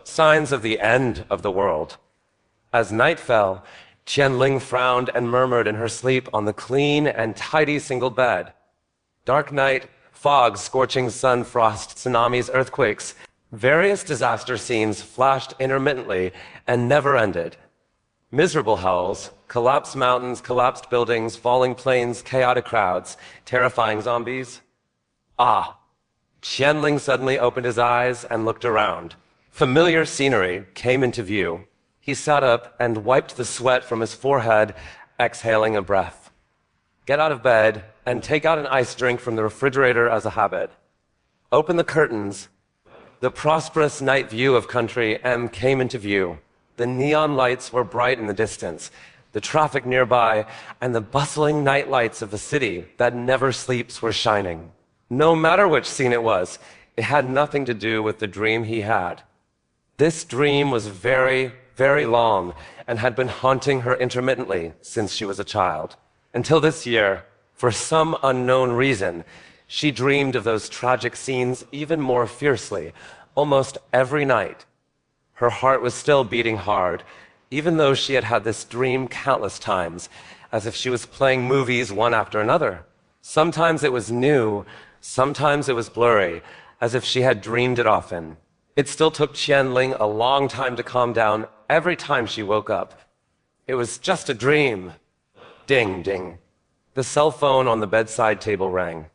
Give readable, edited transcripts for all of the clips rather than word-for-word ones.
signs of the end of the world. As night fell, Qianling frowned and murmured in her sleep on the clean and tidy single bed. Dark night, fog, scorching sun, frost, tsunamis, earthquakes, various disaster scenes flashed intermittently and never ended. Miserable howls, collapsed mountains, collapsed buildings, falling planes, chaotic crowds, terrifying zombies. Ah! Qianling suddenly opened his eyes and looked around. Familiar scenery came into view. He sat up and wiped the sweat from his forehead, exhaling a breath. Get out of bed and take out an ice drink from the refrigerator as a habit. Open the curtains. The prosperous night view of Country M came into view. The neon lights were bright in the distance, the traffic nearby, and the bustling night lights of the city that never sleeps were shining. No matter which scene it was, it had nothing to do with the dream he had. This dream was very, very long and had been haunting her intermittently since she was a child. Until this year, for some unknown reason, she dreamed of those tragic scenes even more fiercely, almost every night. Her heart was still beating hard, even though she had had this dream countless times, as if she was playing movies one after another. Sometimes it was new, sometimes it was blurry, as if she had dreamed it often. It still took Qianling a long time to calm down every time she woke up. It was just a dream. Ding, ding. The cell phone on the bedside table rang.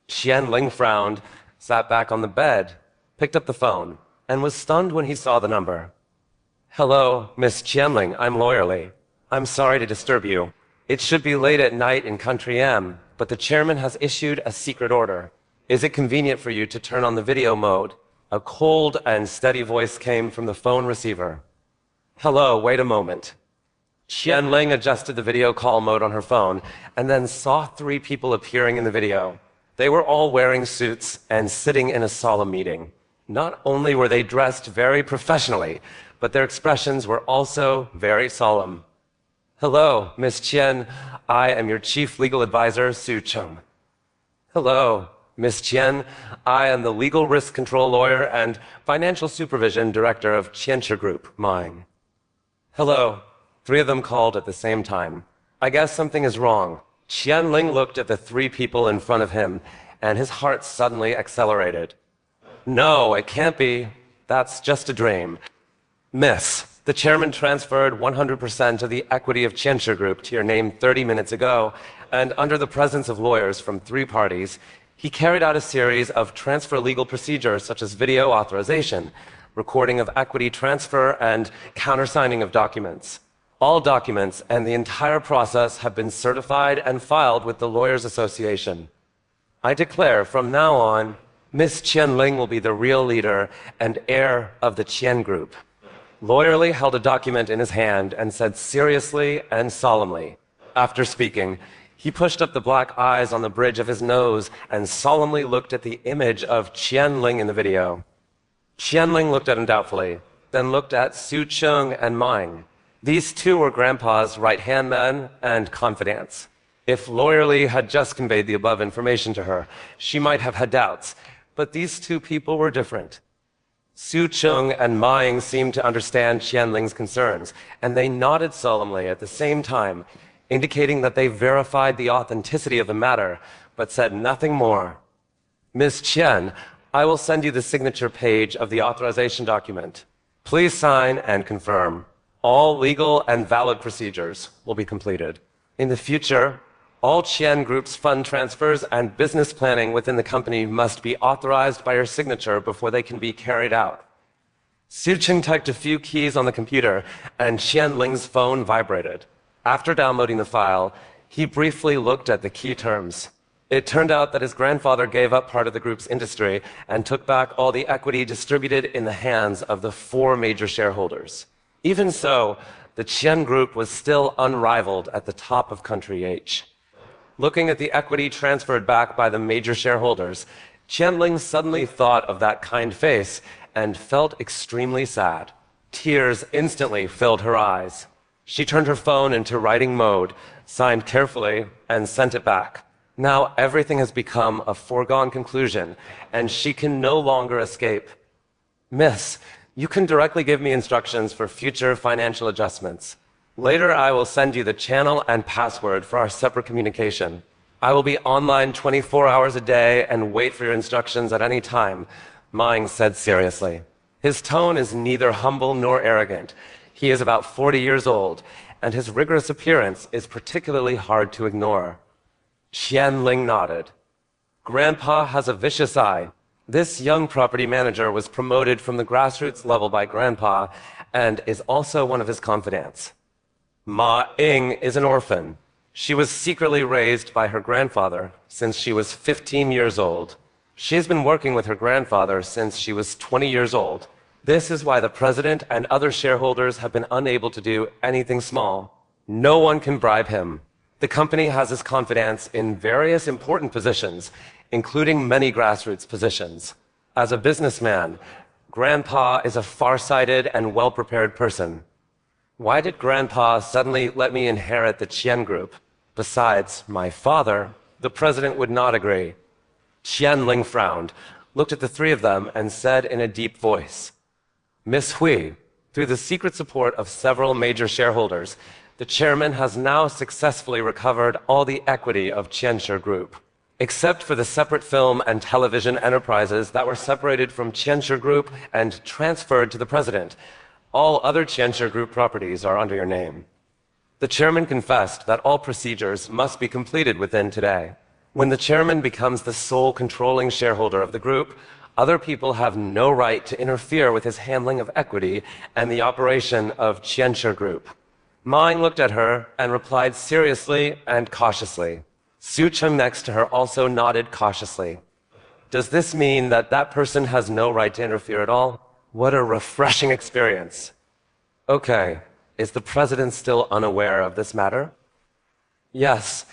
Qianling frowned, sat back on the bed, picked up the phone, and was stunned when he saw the number. Hello, Miss Qianling, I'm Lawyerly. I'm sorry to disturb you. It should be late at night in Country M, but the chairman has issued a secret order. Is it convenient for you to turn on the video mode? A cold and steady voice came from the phone receiver. Hello, wait a moment. Qianling adjusted the video call mode on her phone and then saw 3 people appearing in the video. They were all wearing suits and sitting in a solemn meeting. Not only were they dressed very professionally, but their expressions were also very solemn. Hello, Miss Qian. I am your chief legal advisor, Su Cheng. Hello, Miss Qian. I am the legal risk control lawyer and financial supervision director of Qianchi Group, Mine. Hello. 3 of them called at the same time. I guess something is wrong. Qianling looked at the 3 people in front of him, and his heart suddenly accelerated. No, it can't be. That's just a dream. Miss, the chairman transferred 100% of the equity of Qianchi Group to your name 30 minutes ago, and under the presence of lawyers from 3 parties, he carried out a series of transfer legal procedures such as video authorization, recording of equity transfer, and countersigning of documents. All documents and the entire process have been certified and filed with the Lawyers Association. I declare from now on, Miss Qianling will be the real leader and heir of the Qian Group. Lawyerly held a document in his hand and said seriously and solemnly. After speaking, he pushed up the black eyes on the bridge of his nose and solemnly looked at the image of Qianling in the video. Qianling looked at him doubtfully, then looked at Su Cheng and Mine. These 2 were Grandpa's right-hand man and confidants. If Lawyerly had just conveyed the above information to her, she might have had doubts, but these 2 people were different. Su Cheng and Mine seemed to understand Qianling's concerns, and they nodded solemnly at the same time, indicating that they verified the authenticity of the matter, but said nothing more. Ms. Qian, I will send you the signature page of the authorization document. Please sign and confirm. All legal and valid procedures will be completed. In the future, all Qian Group's fund transfers and business planning within the company must be authorized by your signature before they can be carried out. Su Cheng typed a few keys on the computer, and Qianling's phone vibrated. After downloading the file, he briefly looked at the key terms. It turned out that his grandfather gave up part of the group's industry and took back all the equity distributed in the hands of the 4 major shareholders. Even so, the Qian Group was still unrivaled at the top of Country H. Looking at the equity transferred back by the major shareholders, Qianling suddenly thought of that kind face and felt extremely sad. Tears instantly filled her eyes. She turned her phone into writing mode, signed carefully, and sent it back. Now everything has become a foregone conclusion, and she can no longer escape. Miss, You can directly give me instructions for future financial adjustments. Later, I will send you the channel and password for our separate communication. I will be online 24 hours a day and wait for your instructions at any time, Maing said seriously. His tone is neither humble nor arrogant. He is about 40 years old, and his rigorous appearance is particularly hard to ignore. Qianling nodded. Grandpa has a vicious eye. This young property manager was promoted from the grassroots level by Grandpa and is also one of his confidants. Ma Ying is an orphan. She was secretly raised by her grandfather since she was 15 years old. She has been working with her grandfather since she was 20 years old. This is why the president and other shareholders have been unable to do anything small. No one can bribe him. The company has his confidence in various important positions, including many grassroots positions. As a businessman, Grandpa is a far-sighted and well-prepared person. Why did Grandpa suddenly let me inherit the Qian Group? Besides, my father, the president would not agree. Qianling frowned, looked at the three of them, and said in a deep voice, Miss Hui, through the secret support of several major shareholders, the chairman has now successfully recovered all the equity of Qianshi Group. Except for the separate film and television enterprises that were separated from Qianshi Group and transferred to the president, all other Qianshi Group properties are under your name. The chairman confessed that all procedures must be completed within today. When the chairman becomes the sole controlling shareholder of the group, other people have no right to interfere with his handling of equity and the operation of Qianshi Group. Maing looked at her and replied seriously and cautiously. Su Cheng next to her also nodded cautiously. Does this mean that that person has no right to interfere at all? What a refreshing experience. Okay, is the president still unaware of this matter? Yes,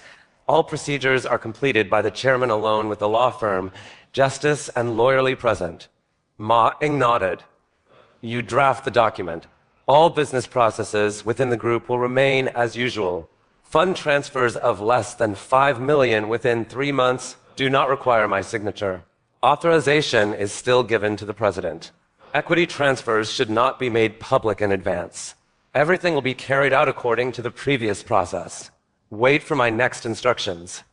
all procedures are completed by the chairman alone with the law firm, justice and lawyerly present. Ma Ying nodded. You draft the document. All business processes within the group will remain as usual. Fund transfers of less than 5 million within 3 months do not require my signature. Authorization is still given to the president. Equity transfers should not be made public in advance. Everything will be carried out according to the previous process. Wait for my next instructions.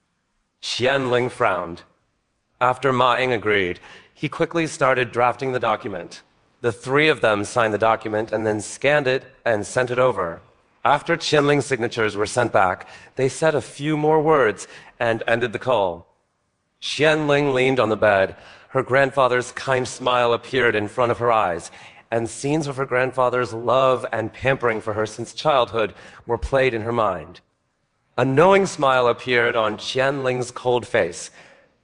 Qianling frowned. After Ma Ying agreed, he quickly started drafting the document. The three of them signed the document and then scanned it and sent it over. After Qianling's signatures were sent back, they said a few more words and ended the call. Qianling leaned on the bed. Her grandfather's kind smile appeared in front of her eyes, and scenes of her grandfather's love and pampering for her since childhood were played in her mind. A knowing smile appeared on Qianling's cold face.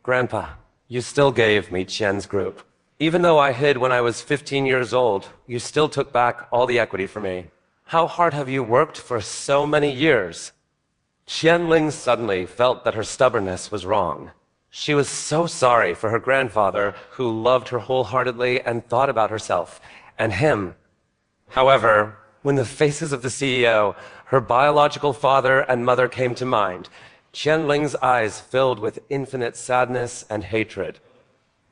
Grandpa, you still gave me Qian's group. Even though I hid when I was 15 years old, you still took back all the equity for me. How hard have you worked for so many years? Qianling suddenly felt that her stubbornness was wrong. She was so sorry for her grandfather, who loved her wholeheartedly and thought about herself, and him. However, when the faces of the CEO, her biological father and mother came to mind, Qianling's eyes filled with infinite sadness and hatred.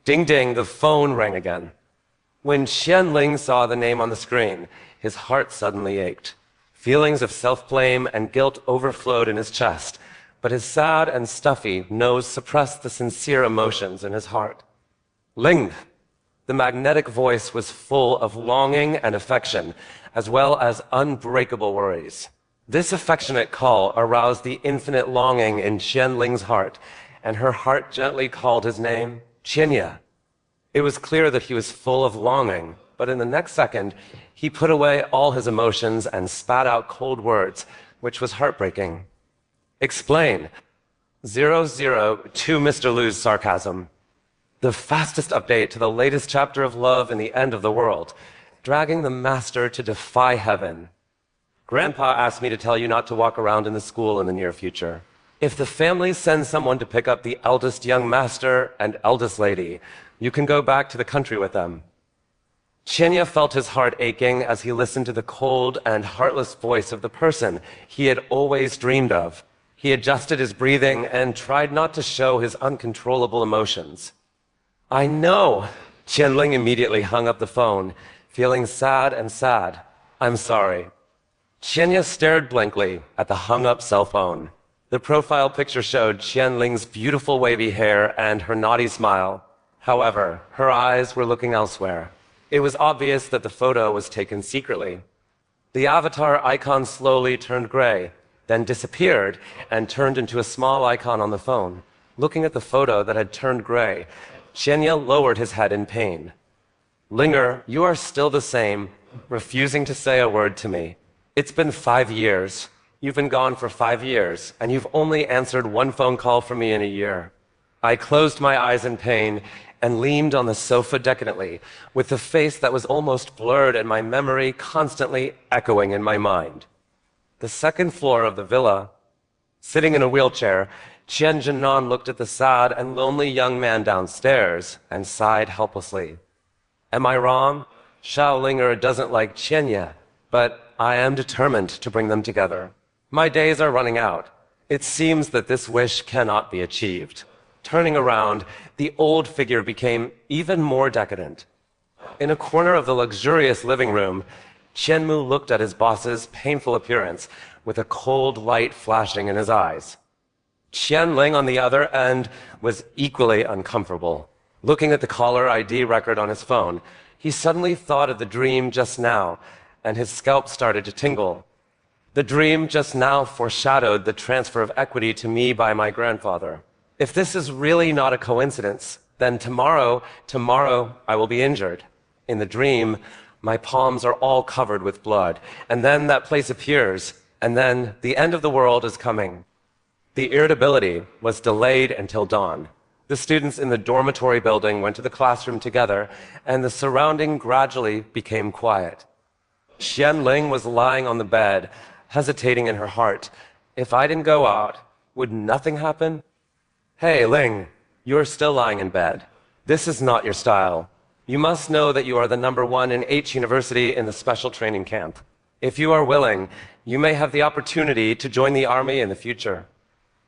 Ding ding, the phone rang again. When Qianling saw the name on the screen, his heart suddenly ached. Feelings of self-blame and guilt overflowed in his chest, but his sad and stuffy nose suppressed the sincere emotions in his heart. Ling! The magnetic voice was full of longing and affection, as well as unbreakable worries. This affectionate call aroused the infinite longing in Qianling's heart, and her heart gently called his name, Qianya. It was clear that he was full of longing, but in the next second, he put away all his emotions and spat out cold words, which was heartbreaking. Explain. 002 Mr. Liu's sarcasm. The fastest update to the latest chapter of love in the end of the world, dragging the master to defy heaven. Grandpa asked me to tell you not to walk around in the school in the near future. If the family sends someone to pick up the eldest young master and eldest lady, you can go back to the country with them. Qianya felt his heart aching as he listened to the cold and heartless voice of the person he had always dreamed of. He adjusted his breathing and tried not to show his uncontrollable emotions. I know. Qianling immediately hung up the phone, feeling sad and sad. I'm sorry. Qianya stared blankly at the hung-up cell phone. The profile picture showed Qianling's beautiful wavy hair and her naughty smile. However, her eyes were looking elsewhere. It was obvious that the photo was taken secretly. The avatar icon slowly turned gray, then disappeared and turned into a small icon on the phone. Looking at the photo that had turned gray, Qianya lowered his head in pain. Linger, you are still the same, refusing to say a word to me. It's been 5 years. You've been gone for 5 years, and you've only answered one phone call from me in a year. I closed my eyes in pain and leaned on the sofa decadently, with the face that was almost blurred and my memory constantly echoing in my mind. The second floor of the villa. Sitting in a wheelchair, Qian Jinan looked at the sad and lonely young man downstairs and sighed helplessly. Am I wrong? Xiao Linger doesn't like Qianya, but I am determined to bring them together. My days are running out. It seems that this wish cannot be achieved. Turning around, the old figure became even more decadent. In a corner of the luxurious living room, Qianmu looked at his boss's painful appearance with a cold light flashing in his eyes. Qianling, on the other end, was equally uncomfortable. Looking at the caller ID record on his phone, he suddenly thought of the dream just now, and his scalp started to tingle. The dream just now foreshadowed the transfer of equity to me by my grandfather. If this is really not a coincidence, then tomorrow I will be injured. In the dream, my palms are all covered with blood, and then that place appears, and then the end of the world is coming. The irritability was delayed until dawn. The students in the dormitory building went to the classroom together, and the surrounding gradually became quiet. Qianling was lying on the bed, hesitating in her heart. If I didn't go out, would nothing happen? Hey, Ling, you're still lying in bed. This is not your style. You must know that you are the #1 in H University in the special training camp. If you are willing, you may have the opportunity to join the army in the future.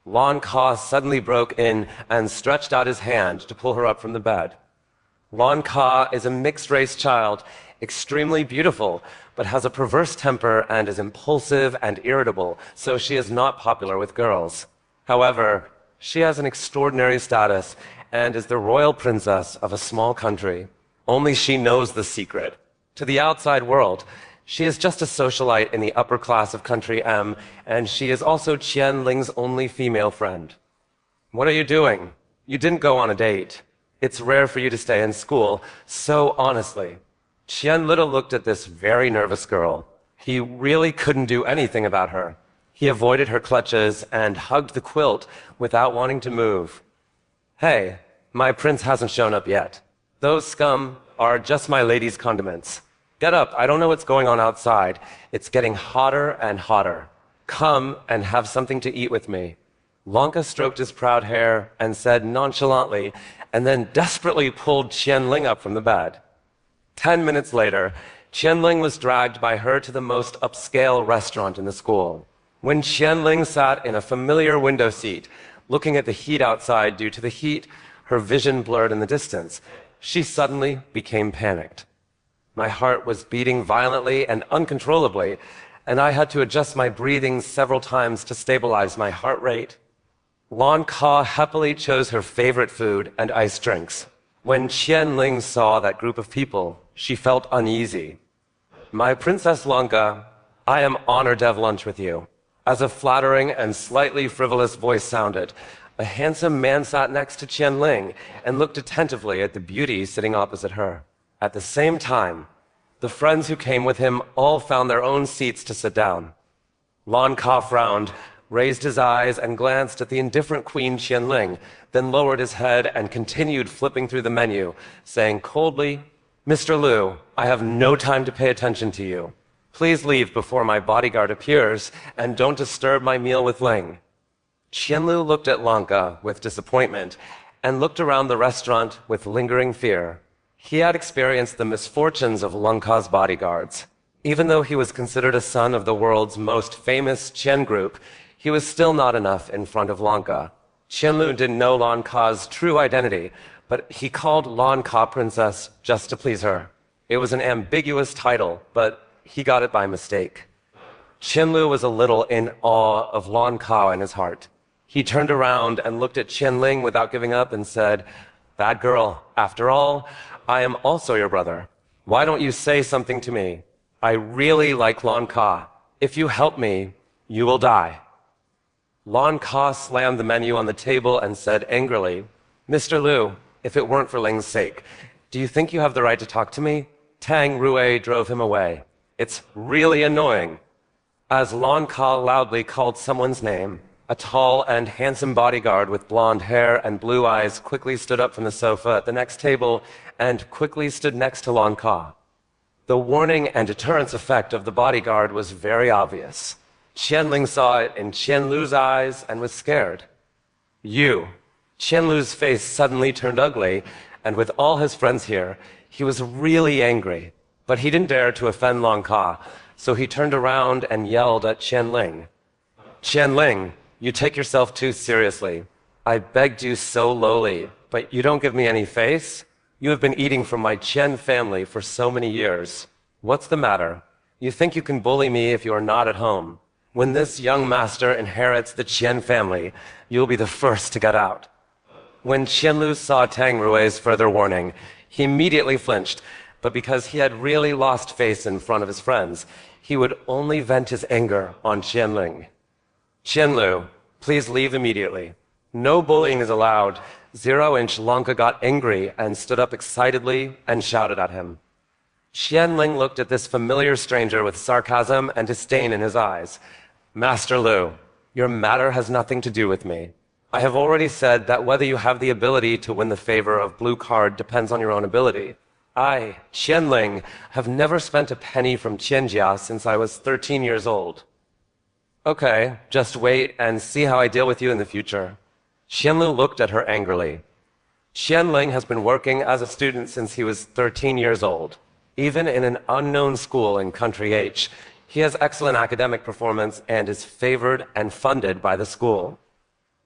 Lan Ka suddenly broke in and stretched out his hand to pull her up from the bed. Lan Ka is a mixed-race child, extremely beautiful, but has a perverse temper and is impulsive and irritable, so she is not popular with girls. However, she has an extraordinary status and is the royal princess of a small country. Only she knows the secret. To the outside world, she is just a socialite in the upper class of Country M, and she is also Qianling's only female friend. What are you doing? You didn't go on a date. It's rare for you to stay in school, so honestly. Qianlittle looked at this very nervous girl. He really couldn't do anything about her. He avoided her clutches and hugged the quilt without wanting to move. Hey, my prince hasn't shown up yet. Those scum are just my lady's condiments. Get up, I don't know what's going on outside. It's getting hotter and hotter. Come and have something to eat with me. Lanka stroked his proud hair and said nonchalantly, and then desperately pulled Qianling up from the bed. 10 minutes later, Qianling was dragged by her to the most upscale restaurant in the school. When Qianling sat in a familiar window seat, looking at the heat outside due to the heat, her vision blurred in the distance. She suddenly became panicked. My heart was beating violently and uncontrollably, and I had to adjust my breathing several times to stabilize my heart rate. Lan Ka happily chose her favorite food and iced drinks. When Qianling saw that group of people, she felt uneasy. My Princess Lanka, I am honored to have lunch with you. As a flattering and slightly frivolous voice sounded, a handsome man sat next to Qianling and looked attentively at the beauty sitting opposite her. At the same time, the friends who came with him all found their own seats to sit down. Lan Ka frowned, raised his eyes, and glanced at the indifferent Queen Qianling, then lowered his head and continued flipping through the menu, saying coldly, Mr. Liu, I have no time to pay attention to you. Please leave before my bodyguard appears, and don't disturb my meal with Ling. Qianlu looked at Lanka with disappointment and looked around the restaurant with lingering fear. He had experienced the misfortunes of Lanka's bodyguards. Even though he was considered a son of the world's most famous Qian group, he was still not enough in front of Lanka. Qianlu didn't know Lan Ka's true identity, but he called Lan Ka princess just to please her. It was an ambiguous title, but he got it by mistake. Qianlu was a little in awe of Lan Ka in his heart. He turned around and looked at Qianling without giving up and said, "That girl, after all, I am also your brother. Why don't you say something to me? I really like Lan Ka. If you help me, you will die." Lan Ka slammed the menu on the table and said angrily, "Mr. Lu, if it weren't for Ling's sake, do you think you have the right to talk to me?" Tang Rui drove him away. "It's really annoying." As Lan Ka loudly called someone's name, a tall and handsome bodyguard with blonde hair and blue eyes quickly stood up from the sofa at the next table and quickly stood next to Lan Ka. The warning and deterrence effect of the bodyguard was very obvious. Qianling saw it in Qianlu's eyes and was scared. "You." Qianlu's face suddenly turned ugly, and with all his friends here, he was really angry. But he didn't dare to offend Lan Ka, so he turned around and yelled at Qianling. "Qianling, you take yourself too seriously. I begged you so lowly, but you don't give me any face? You have been eating from my Qian family for so many years. What's the matter? You think you can bully me if you are not at home? When this young master inherits the Qian family, you'll be the first to get out." When Qianlu saw Tang Rui's further warning, he immediately flinched, but because he had really lost face in front of his friends, he would only vent his anger on Qianling. "Qianlu, please leave immediately. No bullying is allowed." 0-inch Lanka got angry and stood up excitedly and shouted at him. Qianling looked at this familiar stranger with sarcasm and disdain in his eyes. "Master Lu, your matter has nothing to do with me. I have already said that whether you have the ability to win the favor of Blue Card depends on your own ability. I, Qianling, have never spent a penny from Qianjia since I was 13 years old." "Okay, just wait and see how I deal with you in the future." Qianlu looked at her angrily. Qianling has been working as a student since he was 13 years old. Even in an unknown school in Country H, he has excellent academic performance and is favored and funded by the school.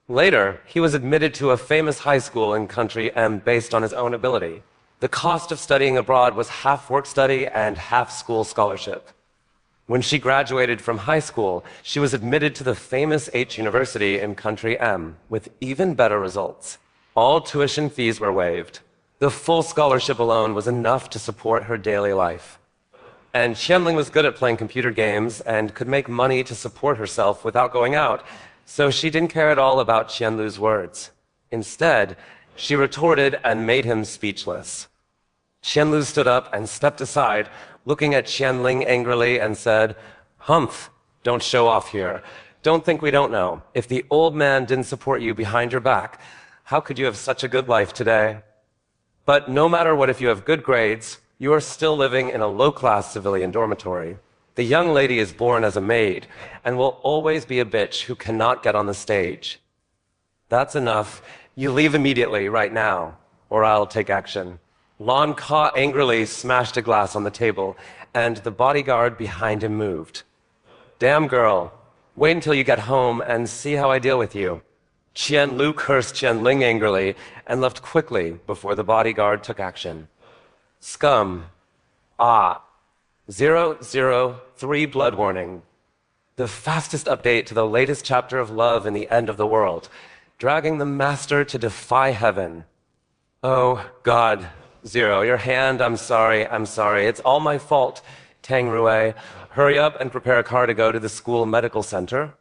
Later, he was admitted to a famous high school in Country M based on his own ability. The cost of studying abroad was half work study and half school scholarship. When she graduated from high school, she was admitted to the famous H University in Country M with even better results. All tuition fees were waived. The full scholarship alone was enough to support her daily life. And Qianling was good at playing computer games and could make money to support herself without going out, so she didn't care at all about Qianlu's words. Instead, she retorted and made him speechless. Qianlu stood up and stepped aside, looking at Qianling angrily and said, "Humph, don't show off here. Don't think we don't know. If the old man didn't support you behind your back, how could you have such a good life today? But no matter what, if you have good grades, you are still living in a low-class civilian dormitory. The young lady is born as a maid and will always be a bitch who cannot get on the stage. That's enough. You leave immediately, right now, or I'll take action." Lan Ka angrily smashed a glass on the table, and the bodyguard behind him moved. "Damn girl, wait until you get home and see how I deal with you." Qianlu cursed Qianling angrily and left quickly before the bodyguard took action. Scum. 003 blood warning. The fastest update to the latest chapter of love in the end of the world, dragging the master to defy heaven. Oh, God. 0, your hand, I'm sorry. It's all my fault. Tang Rui, hurry up and prepare a car to go to the school medical center.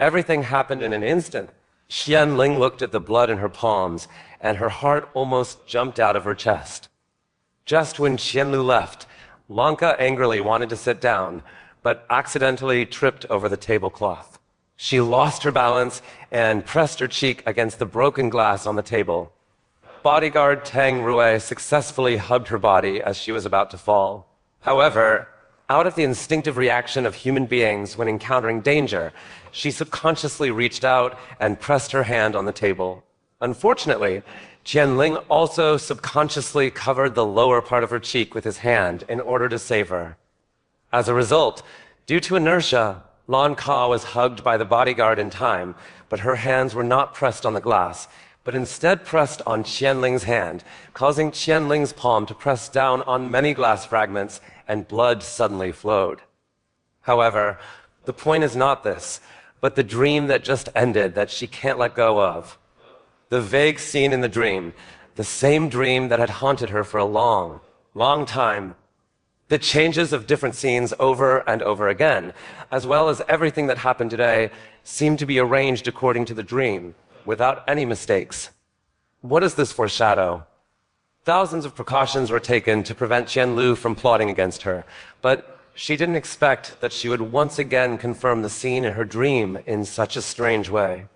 Everything happened in an instant. Qianling looked at the blood in her palms, and her heart almost jumped out of her chest. Just when Qianlu left, Lanka angrily wanted to sit down, but accidentally tripped over the tablecloth. She lost her balance and pressed her cheek against the broken glass on the table. Bodyguard Tang Rui successfully hugged her body as she was about to fall. However, out of the instinctive reaction of human beings when encountering danger, she subconsciously reached out and pressed her hand on the table. Unfortunately, Qianling also subconsciously covered the lower part of her cheek with his hand in order to save her. As a result, due to inertia, Lan Ka was hugged by the bodyguard in time, but her hands were not pressed on the glass, but instead pressed on Qianling's hand, causing Qianling's palm to press down on many glass fragments, and blood suddenly flowed. However, the point is not this, but the dream that just ended that she can't let go of. The vague scene in the dream, the same dream that had haunted her for a long, long time. The changes of different scenes over and over again, as well as everything that happened today, seemed to be arranged according to the dream, without any mistakes. What does this foreshadow? Thousands of precautions were taken to prevent Qianlu from plotting against her, but she didn't expect that she would once again confirm the scene in her dream in such a strange way.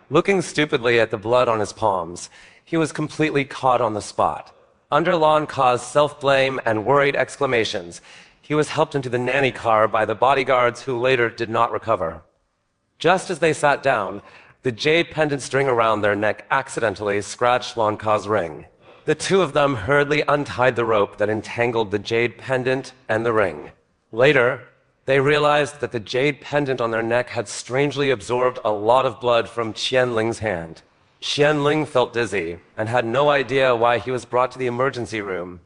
Looking stupidly at the blood on his palms, he was completely caught on the spot. Under Lan Ka's self-blame and worried exclamations, he was helped into the nanny car by the bodyguards who later did not recover. Just as they sat down, the jade pendant string around their neck accidentally scratched Lan Ka's ring. The two of them hurriedly untied the rope that entangled the jade pendant and the ring. Later, they realized that the jade pendant on their neck had strangely absorbed a lot of blood from Qianling's hand. Qianling felt dizzy and had no idea why he was brought to the emergency room.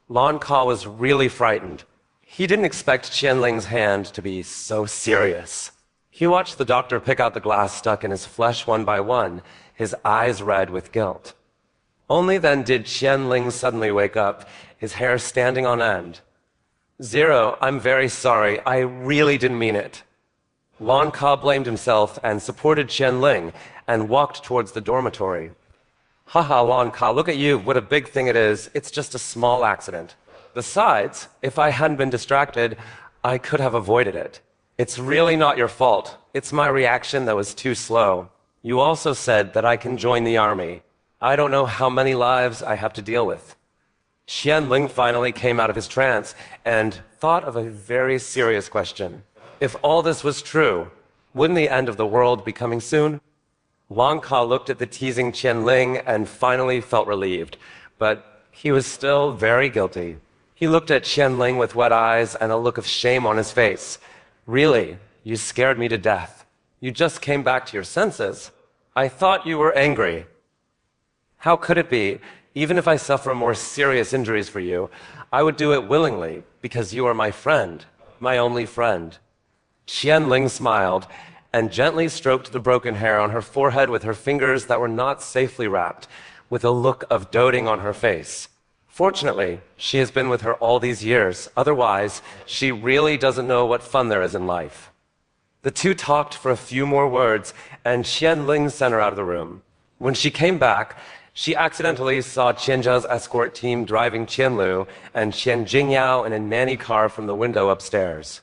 Lan Ka was really frightened. He didn't expect Qianling's hand to be so serious. He watched the doctor pick out the glass stuck in his flesh one by one, his eyes red with guilt. Only then did Qianling suddenly wake up, his hair standing on end. "Zero, I'm very sorry. I really didn't mean it." Lan Ka blamed himself and supported Qianling and walked towards the dormitory. "Haha, Lan Ka, look at you. What a big thing it is. It's just a small accident. Besides, if I hadn't been distracted, I could have avoided it. It's really not your fault. It's my reaction that was too slow. You also said that I can join the army. I don't know how many lives I have to deal with." Qianling finally came out of his trance and thought of a very serious question. If all this was true, wouldn't the end of the world be coming soon? Lan Ka looked at the teasing Qianling and finally felt relieved, but he was still very guilty. He looked at Qianling with wet eyes and a look of shame on his face. "Really, you scared me to death. You just came back to your senses. I thought you were angry." "How could it be? Even if I suffer more serious injuries for you, I would do it willingly, because you are my friend, my only friend." Qianling smiled and gently stroked the broken hair on her forehead with her fingers that were not safely wrapped, with a look of doting on her face. Fortunately, she has been with her all these years. Otherwise, she really doesn't know what fun there is in life. The two talked for a few more words, and Qianling sent her out of the room. When she came back, she accidentally saw Qianzha's escort team driving Qianlu and Qian Jingyao in a nanny car from the window upstairs.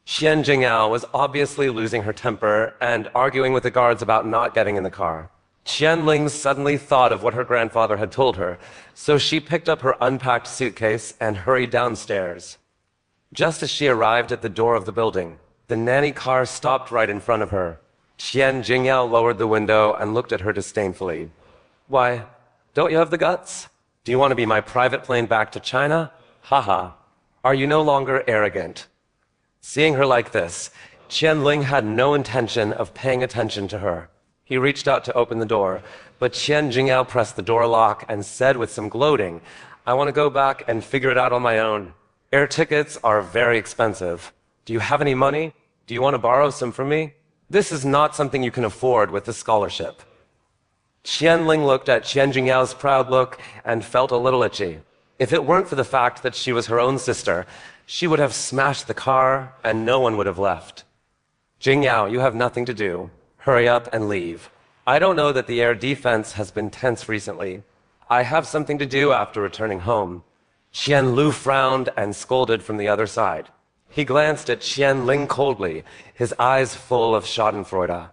Qian Jingyao was obviously losing her temper and arguing with the guards about not getting in the car. Qianling suddenly thought of what her grandfather had told her, so she picked up her unpacked suitcase and hurried downstairs. Just as she arrived at the door of the building, the nanny car stopped right in front of her. Qian Jingyao lowered the window and looked at her disdainfully. "Why, don't you have the guts? Do you want to be my private plane back to China? Haha. Are you no longer arrogant?" Seeing her like this, Qianling had no intention of paying attention to her. He reached out to open the door, but Qian Jingyao pressed the door lock and said with some gloating, "I want to go back and figure it out on my own. Air tickets are very expensive. Do you have any money? Do you want to borrow some from me? This is not something you can afford with the scholarship." Qianling looked at Qian Jingyao's proud look and felt a little itchy. If it weren't for the fact that she was her own sister, she would have smashed the car and no one would have left. "Jingyao, you have nothing to do. Hurry up and leave. I don't know that the air defense has been tense recently. I have something to do after returning home." Qianlu frowned and scolded from the other side. He glanced at Qianling coldly, his eyes full of schadenfreude.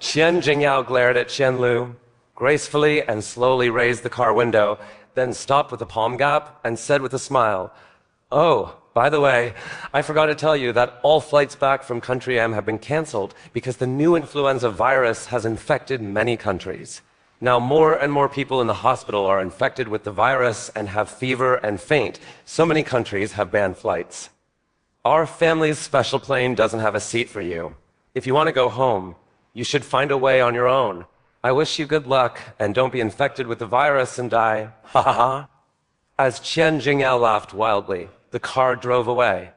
Qian Jingyao glared at Qianlu, gracefully and slowly raised the car window, then stopped with a palm gap and said with a smile, "Oh, by the way, I forgot to tell you that all flights back from Country M have been canceled because the new influenza virus has infected many countries. Now more and more people in the hospital are infected with the virus and have fever and faint. So many countries have banned flights. Our family's special plane doesn't have a seat for you. If you want to go home, you should find a way on your own. I wish you good luck, and don't be infected with the virus and die. Ha ha ha. As Qian Jingyao laughed wildly, the car drove away.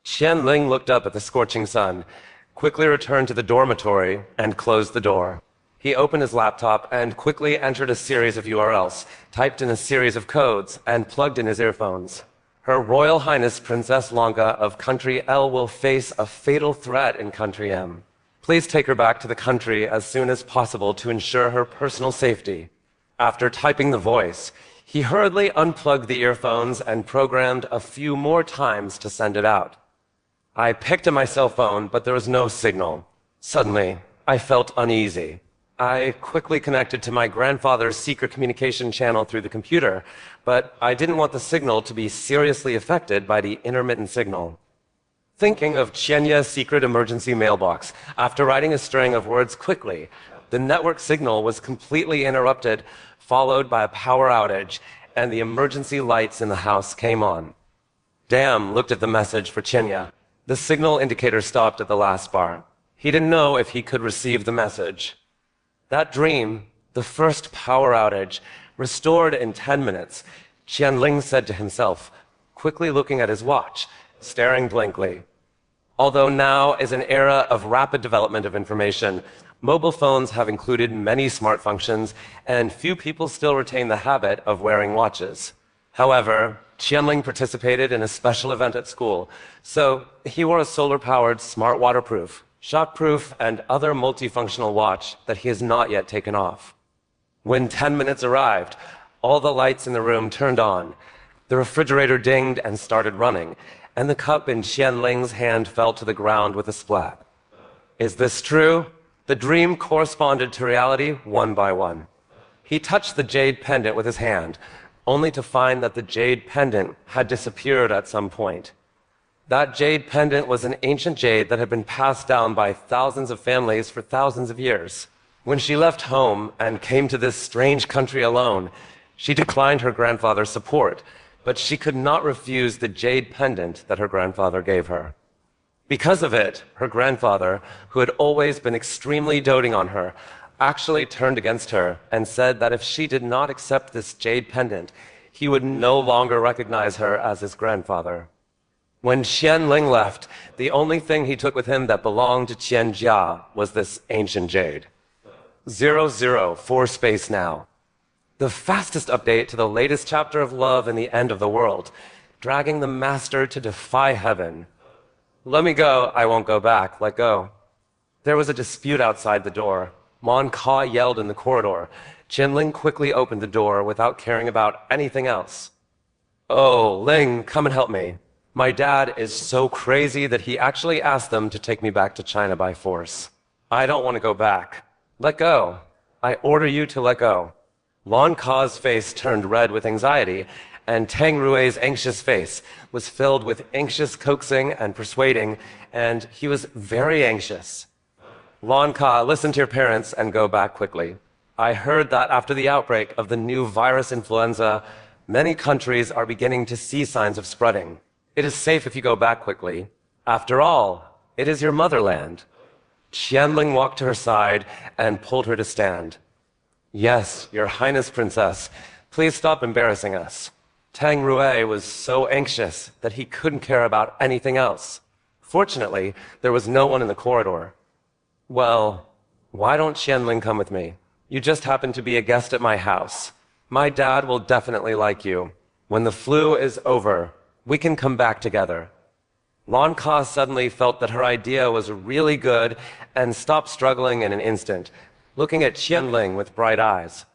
Qianling looked up at the scorching sun, quickly returned to the dormitory, and closed the door. He opened his laptop and quickly entered a series of URLs, typed in a series of codes, and plugged in his earphones. Her Royal Highness Princess Lanka of Country L will face a fatal threat in Country M. Please take her back to the country as soon as possible to ensure her personal safety. After typing the voice, he hurriedly unplugged the earphones and programmed a few more times to send it out. I picked up my cell phone, but there was no signal. Suddenly, I felt uneasy. I quickly connected to my grandfather's secret communication channel through the computer, but I didn't want the signal to be seriously affected by the intermittent signal. Thinking of Qianya's secret emergency mailbox, after writing a string of words quickly, the network signal was completely interrupted, followed by a power outage, and the emergency lights in the house came on. Dan looked at the message for Qianya. The signal indicator stopped at the last bar. He didn't know if he could receive the message. That dream, the first power outage, restored in 10 minutes, Qianling said to himself, quickly looking at his watch, staring blankly. Although now is an era of rapid development of information, mobile phones have included many smart functions, and few people still retain the habit of wearing watches. However, Qianling participated in a special event at school, so he wore a solar-powered, smart waterproof, shockproof, and other multifunctional watch that he has not yet taken off. When 10 minutes arrived, all the lights in the room turned on, the refrigerator dinged and started running, and the cup in Qianling's hand fell to the ground with a splat. Is this true? The dream corresponded to reality one by one. He touched the jade pendant with his hand, only to find that the jade pendant had disappeared at some point. That jade pendant was an ancient jade that had been passed down by thousands of families for thousands of years. When she left home and came to this strange country alone, she declined her grandfather's support, but she could not refuse the jade pendant that her grandfather gave her. Because of it, her grandfather, who had always been extremely doting on her, actually turned against her and said that if she did not accept this jade pendant, he would no longer recognize her as his grandfather. When Qianling left, the only thing he took with him that belonged to Qianjia was this ancient jade. 004 space now. The fastest update to the latest chapter of love and the end of the world, dragging the master to defy heaven. Let me go, I won't go back, let go. There was a dispute outside the door. Mon Ka yelled in the corridor. Qianling quickly opened the door without caring about anything else. Oh, Ling, come and help me. My dad is so crazy that he actually asked them to take me back to China by force. I don't want to go back. Let go. I order you to let go. Lon Ka's face turned red with anxiety, and Tang Rui's anxious face was filled with anxious coaxing and persuading, and he was very anxious. Lon Ka, listen to your parents and go back quickly. I heard that after the outbreak of the new virus influenza, many countries are beginning to see signs of spreading. It is safe if you go back quickly. After all, it is your motherland. Qianling walked to her side and pulled her to stand. Yes, Your Highness Princess, please stop embarrassing us. Tang Rui was so anxious that he couldn't care about anything else. Fortunately, there was no one in the corridor. Well, why don't Qianling come with me? You just happen to be a guest at my house. My dad will definitely like you. When the flu is over, we can come back together. Lon Ka suddenly felt that her idea was really good and stopped struggling in an instant, looking at Qianling with bright eyes.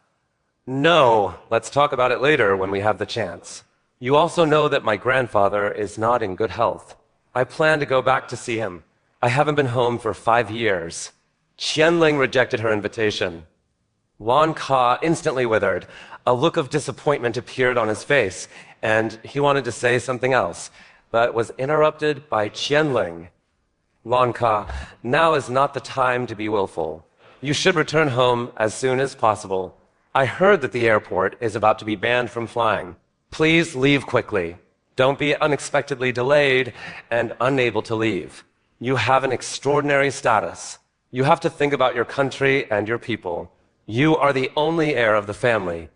No, let's talk about it later when we have the chance. You also know that my grandfather is not in good health. I plan to go back to see him. I haven't been home for 5 years. Qianling rejected her invitation. Lon Ka instantly withered. A look of disappointment appeared on his face, and he wanted to say something else, but was interrupted by Qianling. Lon Ka, now is not the time to be willful. You should return home as soon as possible. I heard that the airport is about to be banned from flying. Please leave quickly. Don't be unexpectedly delayed and unable to leave. You have an extraordinary status. You have to think about your country and your people. You are the only heir of the family.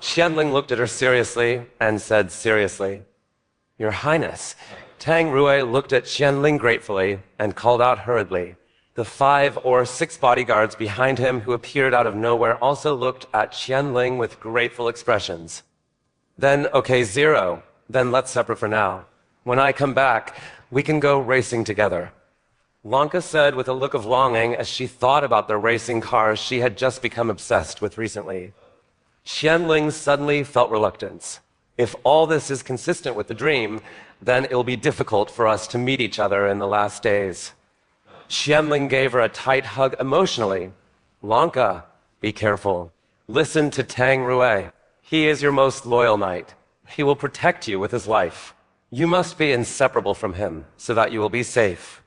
Qianling looked at her seriously and said seriously, Your Highness. Tang Rui looked at Qianling gratefully and called out hurriedly. The 5 or 6 bodyguards behind him who appeared out of nowhere also looked at Qianling with grateful expressions. Then, okay, 0. Then let's separate for now. When I come back, we can go racing together. Lanka said with a look of longing as she thought about the racing cars she had just become obsessed with recently. Qianling suddenly felt reluctance. If all this is consistent with the dream, then it will be difficult for us to meet each other in the last days. Qianling gave her a tight hug emotionally. Lanka, be careful. Listen to Tang Rui. He is your most loyal knight. He will protect you with his life. You must be inseparable from him so that you will be safe.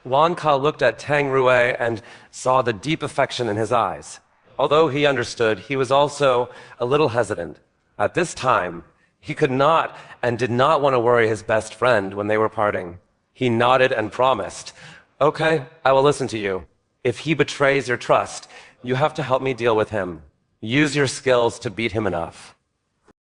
Lanka looked at Tang Rui and saw the deep affection in his eyes. Although he understood, he was also a little hesitant. At this time, he could not and did not want to worry his best friend when they were parting. He nodded and promised, Okay, I will listen to you. If he betrays your trust, you have to help me deal with him. Use your skills to beat him enough.